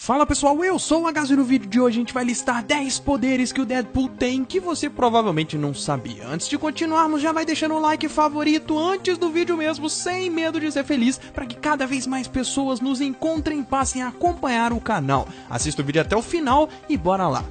Fala pessoal, eu sou o Agazu e no vídeo de hoje a gente vai listar 10 poderes que o Deadpool tem que você provavelmente não sabia. Antes de continuarmos, já vai deixando o like favorito antes do vídeo mesmo, sem medo de ser feliz, para que cada vez mais pessoas nos encontrem e passem a acompanhar o canal. Assista o vídeo até o final e bora lá!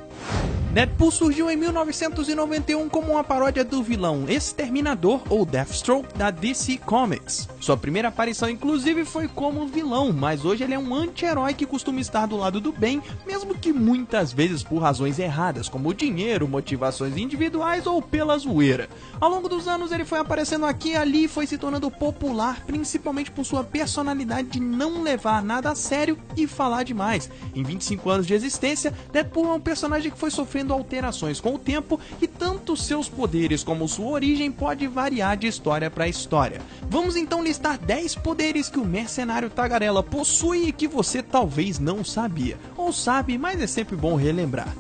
Deadpool surgiu em 1991 como uma paródia do vilão Exterminador ou Deathstroke da DC Comics. Sua primeira aparição inclusive foi como vilão, mas hoje ele é um anti-herói que costuma estar do lado do bem, mesmo que muitas vezes por razões erradas, como dinheiro, motivações individuais ou pela zoeira. Ao longo dos anos ele foi aparecendo aqui e ali e foi se tornando popular, principalmente por sua personalidade de não levar nada a sério e falar demais. Em 25 anos de existência, Deadpool é um personagem que foi sofrendo alterações com o tempo e tanto seus poderes como sua origem pode variar de história para história. Vamos então listar 10 poderes que o mercenário tagarela possui e que você talvez não sabia, ou sabe, mas é sempre bom relembrar.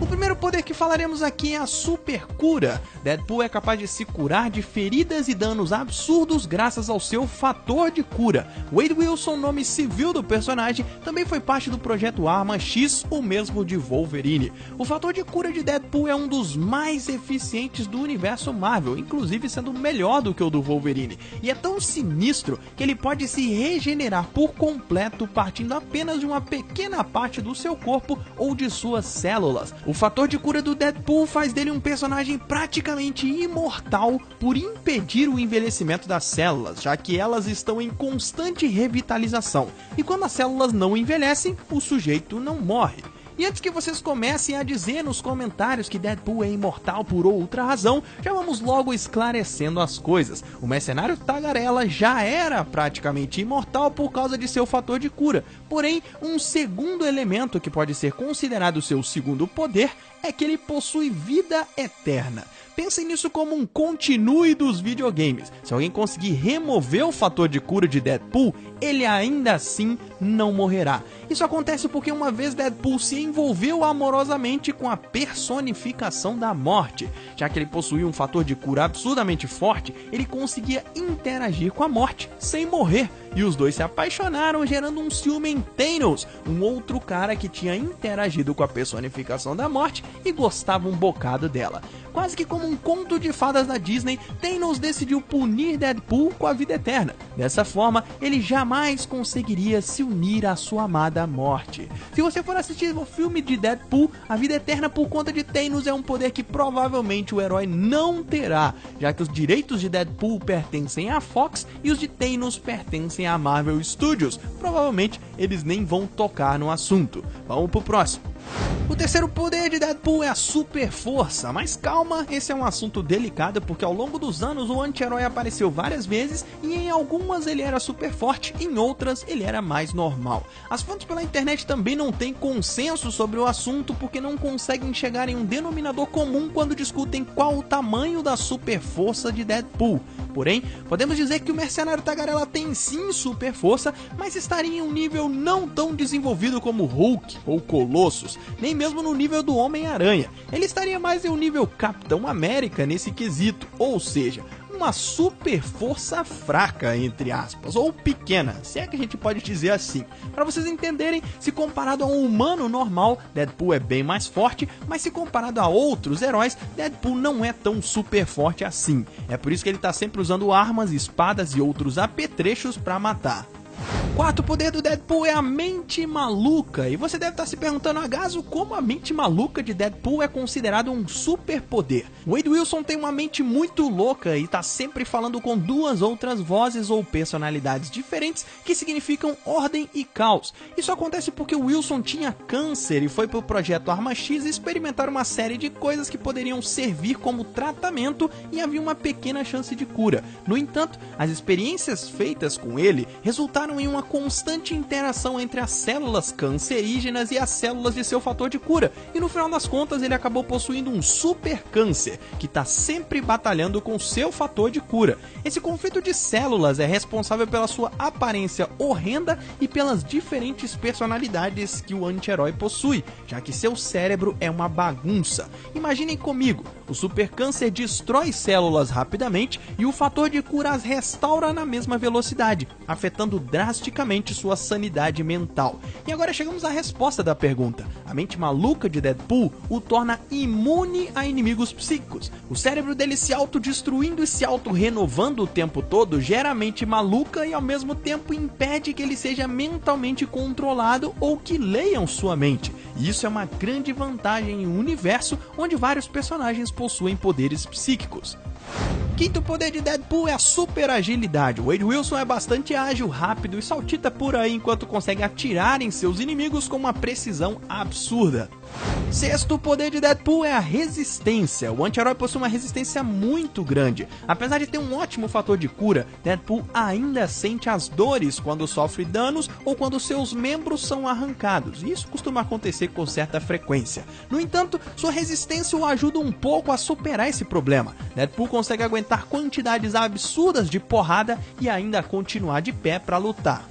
O primeiro poder que falaremos aqui é a super cura. Deadpool é capaz de se curar de feridas e danos absurdos graças ao seu fator de cura. Wade Wilson, nome civil do personagem, também foi parte do projeto Arma X, o mesmo de Wolverine. O fator de cura de Deadpool é um dos mais eficientes do universo Marvel, inclusive sendo melhor do que o do Wolverine. E é tão sinistro que ele pode se regenerar por completo partindo apenas de uma pequena parte do seu corpo ou de suas células. O fator de cura do Deadpool faz dele um personagem praticamente imortal por impedir o envelhecimento das células, já que elas estão em constante revitalização. E quando as células não envelhecem, o sujeito não morre. E antes que vocês comecem a dizer nos comentários que Deadpool é imortal por outra razão, já vamos logo esclarecendo as coisas. O mercenário tagarela já era praticamente imortal por causa de seu fator de cura. Porém, um segundo elemento que pode ser considerado seu segundo poder é que ele possui vida eterna. Pensem nisso como um continue dos videogames. Se alguém conseguir remover o fator de cura de Deadpool, ele ainda assim não morrerá. Isso acontece porque uma vez Deadpool se envolveu amorosamente com a personificação da morte. Já que ele possuía um fator de cura absurdamente forte, ele conseguia interagir com a morte sem morrer. E os dois se apaixonaram, gerando um ciúme em Thanos, um outro cara que tinha interagido com a personificação da morte e gostava um bocado dela. Quase que como um conto de fadas da Disney, Thanos decidiu punir Deadpool com a vida eterna. Dessa forma, ele jamais conseguiria se unir à sua amada morte. Se você for assistir o filme de Deadpool, a vida eterna por conta de Thanos é um poder que provavelmente o herói não terá, já que os direitos de Deadpool pertencem à Fox e os de Thanos pertencem à Marvel Studios. Provavelmente eles nem vão tocar no assunto. Vamos pro próximo. O terceiro poder de Deadpool é a super força, mas calma, esse é um assunto delicado porque ao longo dos anos o anti-herói apareceu várias vezes e em algumas ele era super forte, em outras ele era mais normal. As fontes pela internet também não têm consenso sobre o assunto porque não conseguem chegar em um denominador comum quando discutem qual o tamanho da super força de Deadpool. Porém, podemos dizer que o mercenário tagarela tem sim super força, mas estaria em um nível não tão desenvolvido como Hulk ou Colossus, nem mesmo no nível do Homem-Aranha. Ele estaria mais em um nível Capitão América nesse quesito, ou seja, uma super força fraca, entre aspas, ou pequena, se é que a gente pode dizer assim. Para vocês entenderem, se comparado a um humano normal, Deadpool é bem mais forte, mas se comparado a outros heróis, Deadpool não é tão super forte assim. É por isso que ele está sempre usando armas, espadas e outros apetrechos para matar. O quarto poder do Deadpool é a mente maluca, e você deve estar se perguntando, Agazu, como a mente maluca de Deadpool é considerado um super poder? Wade Wilson tem uma mente muito louca e está sempre falando com duas outras vozes ou personalidades diferentes que significam ordem e caos. Isso acontece porque o Wilson tinha câncer e foi para o projeto Arma X experimentar uma série de coisas que poderiam servir como tratamento e havia uma pequena chance de cura. No entanto, as experiências feitas com ele resultaram em uma constante interação entre as células cancerígenas e as células de seu fator de cura, e no final das contas ele acabou possuindo um super câncer, que está sempre batalhando com seu fator de cura. Esse conflito de células é responsável pela sua aparência horrenda e pelas diferentes personalidades que o anti-herói possui, já que seu cérebro é uma bagunça. Imaginem comigo, o super câncer destrói células rapidamente e o fator de cura as restaura na mesma velocidade, afetando drasticamente drasticamente sua sanidade mental. E agora chegamos à resposta da pergunta. A mente maluca de Deadpool o torna imune a inimigos psíquicos. O cérebro dele se autodestruindo e se auto-renovando o tempo todo gera a mente maluca e ao mesmo tempo impede que ele seja mentalmente controlado ou que leiam sua mente. E isso é uma grande vantagem em um universo onde vários personagens possuem poderes psíquicos. Quinto poder de Deadpool é a super agilidade. O Wade Wilson é bastante ágil, rápido e saltita por aí enquanto consegue atirar em seus inimigos com uma precisão absurda. Sexto poder de Deadpool é a resistência. O anti-herói possui uma resistência muito grande. Apesar de ter um ótimo fator de cura, Deadpool ainda sente as dores quando sofre danos ou quando seus membros são arrancados. Isso costuma acontecer com certa frequência. No entanto, sua resistência o ajuda um pouco a superar esse problema. Deadpool consegue aguentar quantidades absurdas de porrada e ainda continuar de pé para lutar.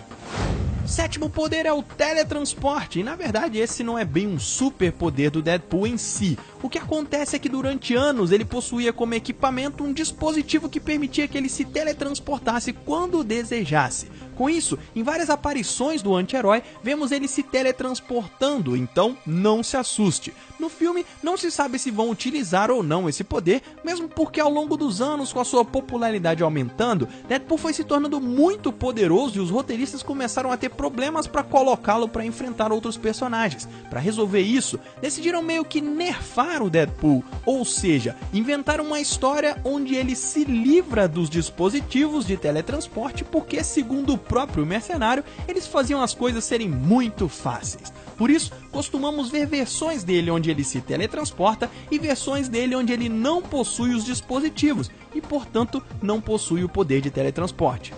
Sétimo poder é o teletransporte, e na verdade esse não é bem um super poder do Deadpool em si. O que acontece é que durante anos ele possuía como equipamento um dispositivo que permitia que ele se teletransportasse quando desejasse. Com isso, em várias aparições do anti-herói, vemos ele se teletransportando, então não se assuste. No filme, não se sabe se vão utilizar ou não esse poder, mesmo porque ao longo dos anos, com a sua popularidade aumentando, Deadpool foi se tornando muito poderoso e os roteiristas começaram a ter problemas para colocá-lo para enfrentar outros personagens. Para resolver isso, decidiram meio que nerfar o Deadpool, ou seja, inventaram uma história onde ele se livra dos dispositivos de teletransporte porque, segundo o próprio mercenário, eles faziam as coisas serem muito fáceis. Por isso, costumamos ver versões dele onde ele se teletransporta e versões dele onde ele não possui os dispositivos e, portanto, não possui o poder de teletransporte.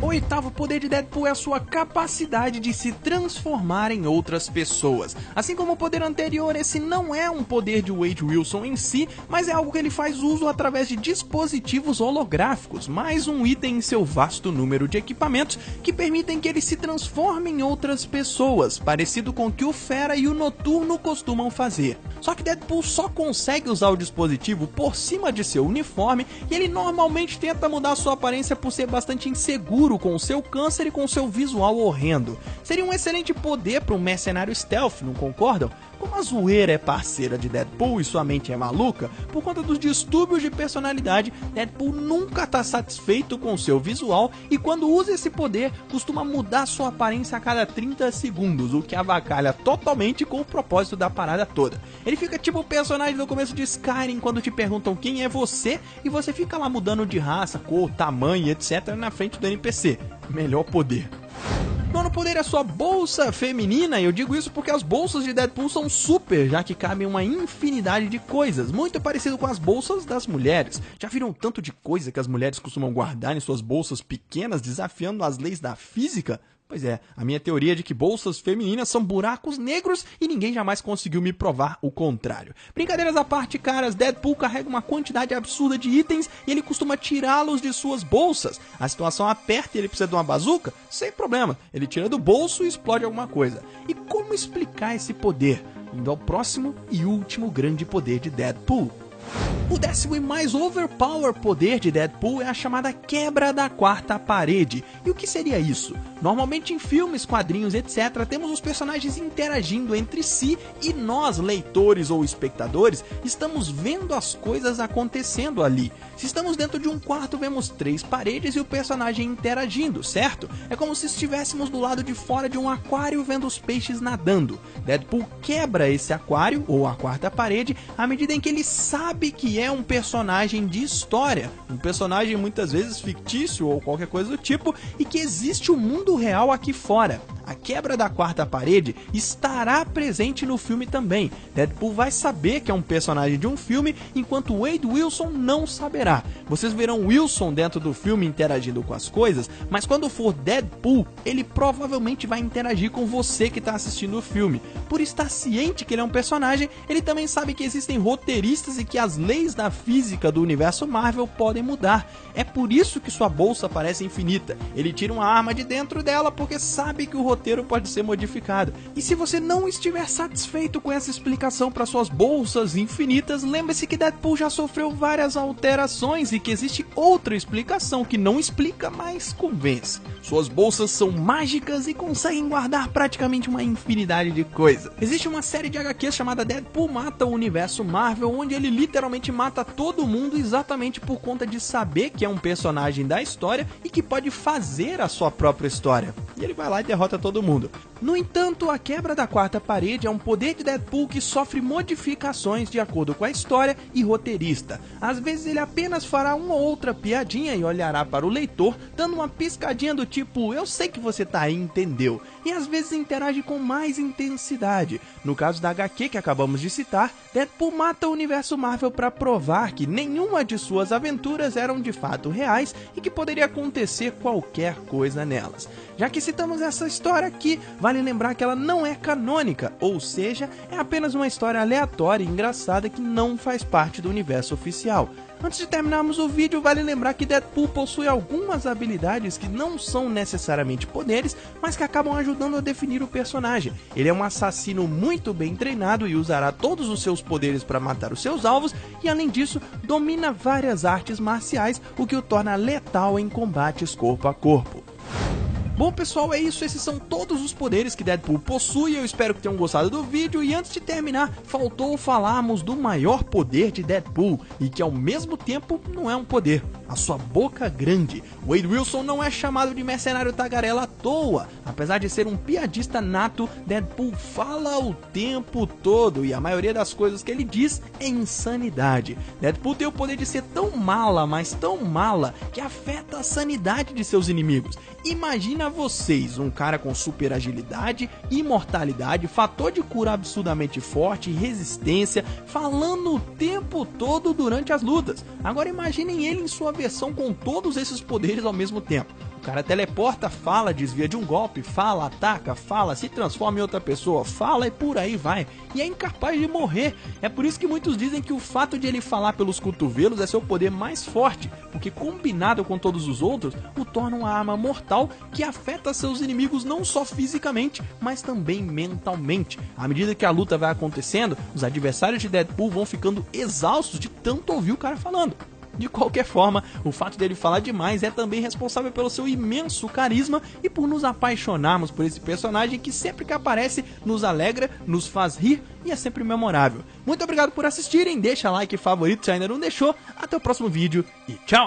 O oitavo poder de Deadpool é a sua capacidade de se transformar em outras pessoas. Assim como o poder anterior, esse não é um poder de Wade Wilson em si, mas é algo que ele faz uso através de dispositivos holográficos, mais um item em seu vasto número de equipamentos que permitem que ele se transforme em outras pessoas, parecido com o que o Fera e o Noturno costumam fazer. Só que Deadpool só consegue usar o dispositivo por cima de seu uniforme e ele normalmente tenta mudar sua aparência por ser bastante inseguro com o seu câncer e com seu visual horrendo. Seria um excelente poder para um mercenário stealth, não concordam? Como a zoeira é parceira de Deadpool e sua mente é maluca, por conta dos distúrbios de personalidade, Deadpool nunca está satisfeito com seu visual e quando usa esse poder, costuma mudar sua aparência a cada 30 segundos, o que avacalha totalmente com o propósito da parada toda. Ele fica tipo o personagem no começo de Skyrim, quando te perguntam quem é você, e você fica lá mudando de raça, cor, tamanho, etc. na frente do NPC. Melhor poder. Nono poder é sua bolsa feminina, e eu digo isso porque as bolsas de Deadpool são super, já que cabem uma infinidade de coisas, muito parecido com as bolsas das mulheres. Já viram o tanto de coisa que as mulheres costumam guardar em suas bolsas pequenas, desafiando as leis da física? Pois é, a minha teoria é de que bolsas femininas são buracos negros e ninguém jamais conseguiu me provar o contrário. Brincadeiras à parte, caras, Deadpool carrega uma quantidade absurda de itens e ele costuma tirá-los de suas bolsas. A situação aperta e ele precisa de uma bazuca? Sem problema, ele tira do bolso e explode alguma coisa. E como explicar esse poder? Indo ao próximo e último grande poder de Deadpool. O décimo e mais overpower poder de Deadpool é a chamada quebra da quarta parede. E o que seria isso? Normalmente em filmes, quadrinhos, etc., temos os personagens interagindo entre si e nós, leitores ou espectadores, estamos vendo as coisas acontecendo ali. Se estamos dentro de um quarto, vemos 3 paredes e o personagem interagindo, certo? É como se estivéssemos do lado de fora de um aquário vendo os peixes nadando. Deadpool quebra esse aquário, ou a quarta parede, à medida em que ele sabe que é um personagem de história, um personagem muitas vezes fictício ou qualquer coisa do tipo, e que existe o mundo real aqui fora. A quebra da quarta parede estará presente no filme também. Deadpool vai saber que é um personagem de um filme, enquanto Wade Wilson não saberá. Vocês verão Wilson dentro do filme interagindo com as coisas, mas quando for Deadpool, ele provavelmente vai interagir com você que está assistindo o filme. Por estar ciente que ele é um personagem, ele também sabe que existem roteiristas e que as leis da física do universo Marvel podem mudar. É por isso que sua bolsa parece infinita. Ele tira uma arma de dentro dela porque sabe que o roteiro pode ser modificado. E se você não estiver satisfeito com essa explicação para suas bolsas infinitas, lembre-se que Deadpool já sofreu várias alterações e que existe outra explicação que não explica, mas convence. Suas bolsas são mágicas e conseguem guardar praticamente uma infinidade de coisas. Existe uma série de HQs chamada Deadpool Mata o Universo Marvel, onde ele literalmente mata todo mundo exatamente por conta de saber que é um personagem da história e que pode fazer a sua própria história. E ele vai lá e derrota todo mundo. No entanto, a quebra da quarta parede é um poder de Deadpool que sofre modificações de acordo com a história e roteirista. Às vezes ele apenas fará uma ou outra piadinha e olhará para o leitor, dando uma piscadinha do tipo, eu sei que você tá aí, entendeu? E às vezes interage com mais intensidade. No caso da HQ que acabamos de citar, Deadpool mata o universo Marvel para provar que nenhuma de suas aventuras eram de fato reais e que poderia acontecer qualquer coisa nelas. Já que citamos essa história aqui, vale lembrar que ela não é canônica, ou seja, é apenas uma história aleatória e engraçada que não faz parte do universo oficial. Antes de terminarmos o vídeo, vale lembrar que Deadpool possui algumas habilidades que não são necessariamente poderes, mas que acabam ajudando a definir o personagem. Ele é um assassino muito bem treinado e usará todos os seus poderes para matar os seus alvos, e além disso, domina várias artes marciais, o que o torna letal em combates corpo a corpo. Bom pessoal, é isso, esses são todos os poderes que Deadpool possui, eu espero que tenham gostado do vídeo, e antes de terminar, faltou falarmos do maior poder de Deadpool, e que ao mesmo tempo não é um poder, a sua boca grande. Wade Wilson não é chamado de mercenário tagarela à toa, apesar de ser um piadista nato, Deadpool fala o tempo todo, e a maioria das coisas que ele diz é insanidade. Deadpool tem o poder de ser tão mala, mas tão mala, que afeta a sanidade de seus inimigos. Imagina vocês, um cara com super agilidade, imortalidade, fator de cura absurdamente forte, resistência, falando o tempo todo durante as lutas. Agora imaginem ele em sua versão com todos esses poderes ao mesmo tempo. O cara teleporta, fala, desvia de um golpe, fala, ataca, fala, se transforma em outra pessoa, fala e por aí vai. E é incapaz de morrer. É por isso que muitos dizem que o fato de ele falar pelos cotovelos é seu poder mais forte, porque combinado com todos os outros, o torna uma arma mortal que afeta seus inimigos não só fisicamente, mas também mentalmente. À medida que a luta vai acontecendo, os adversários de Deadpool vão ficando exaustos de tanto ouvir o cara falando. De qualquer forma, o fato dele falar demais é também responsável pelo seu imenso carisma e por nos apaixonarmos por esse personagem que sempre que aparece nos alegra, nos faz rir e é sempre memorável. Muito obrigado por assistirem, deixa like favorito se ainda não deixou, até o próximo vídeo e tchau!